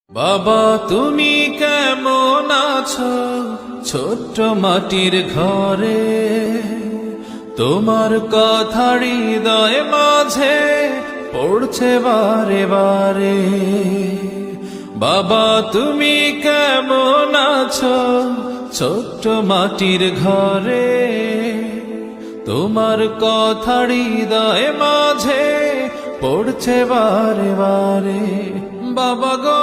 বাবা তুমি কেমন আছো ছোট্ট মাটির ঘরে, তোমার কথা হৃদয় মাঝে পড়ছে বারে বারে। বাবা তুমি কেমন আছো ছোট্ট মাটির ঘরে, তোমার কথা হৃদয় মাঝে পড়ছে বারে বারে। বাবা গো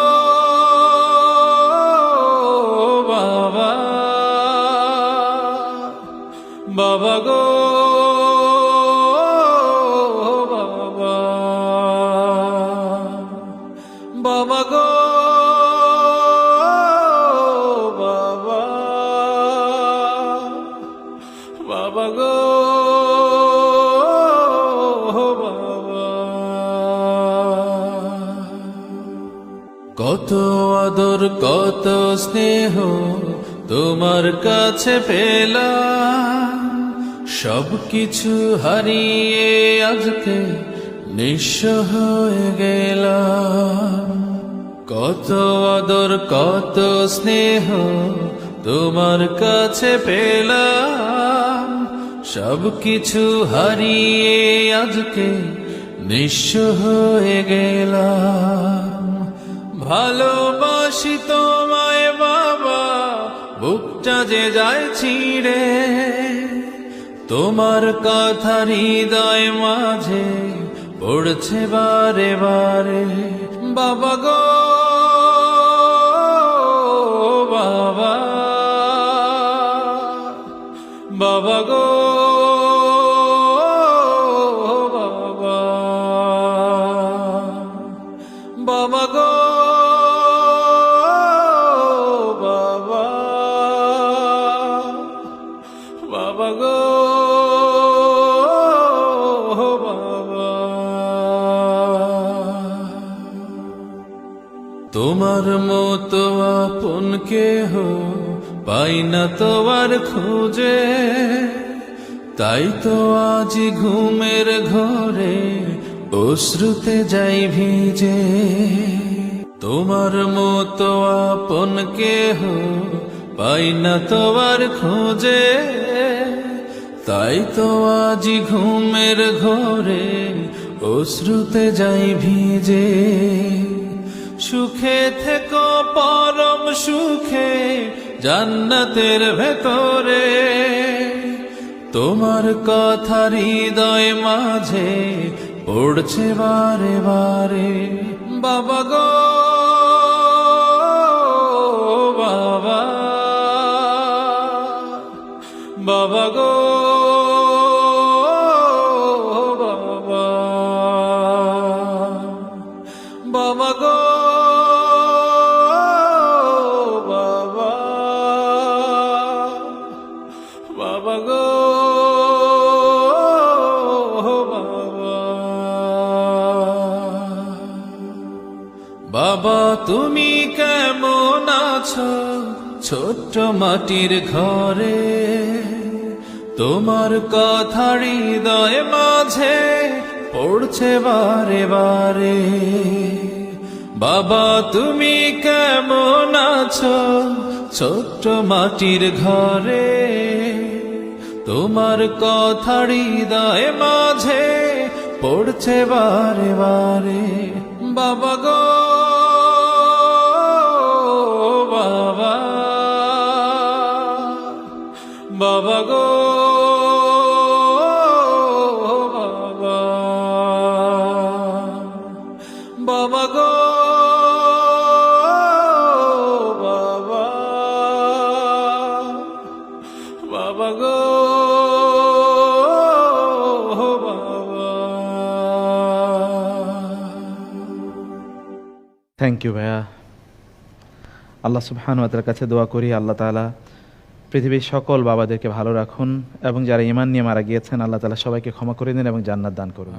বাবা, বাবা গো বাবা, বাবা গো বাবা, বাবা গো বাবা। কত আদর কত স্নেহ তোমার কাছে পেলাম, সবকিছু হারিয়ে আজকে নিঃস্ব হয়ে গেলাম। কত আদর কত স্নেহ তোমার কাছে পেলাম, সবকিছু হারিয়ে আজকে নিঃস্ব হয়ে গেলাম। ভালোবাসি তোমায় বাবা, বুকটা যে যায় ছিঁড়ে, তোমার কথা হৃদয় মাঝে পড়ছে বারে বারে। বাবা গো বাবা, বাবা গো বাবা, বাবা গো বাবা, বাবা গো বাবা। তোমার মতো আপন কেহ পাই না তোমার খোঁজে, তাই তো আজ ঘুমের ঘরে অশ্রুতে যাই ভিজে। তোমার মতো আপন কেহ পাই না তোমার খোঁজে, তাই তো আজ ঘুমের ঘরে অশ্রুতে যাই ভিজে। সুখে থেকো পরম সুখে জান্নাতের ভেতরে, তোমার কথা হৃদয় মাঝে পড়ছে বারে বারে। বাবা গো বাবা, বাবা গো বাবা, বাবা গো বাবা, বাবা গো বাবা। বাবা তুমি কেমন আছো ছোট্ট মাটির ঘরে, তোমার কথা হৃদয় মাঝে পড়ছে বারে বারে। বাবা তুমি কেমন আছো ছোট্ট মাটির ঘরে, তোমার কথা হৃদয় মাঝে পড়ছে বারে বারে। বাবা গো বাবা, বাবা গো বাবা, বাবা গো বাবা, বাবা গো বাবা। থ্যাংক ইউ ভাইয়া। আল্লাহ সুবহানাহু ওয়া তাআলার কাছে দোয়া করি আল্লাহ তাআলা পৃথিবীর সকল বাবাদেরকে ভালো রাখুন, এবং যারা ঈমান নিয়ে মারা গিয়েছেন আল্লাহ তাআলা সবাইকে ক্ষমা করে দিন এবং জান্নাত দান করুন।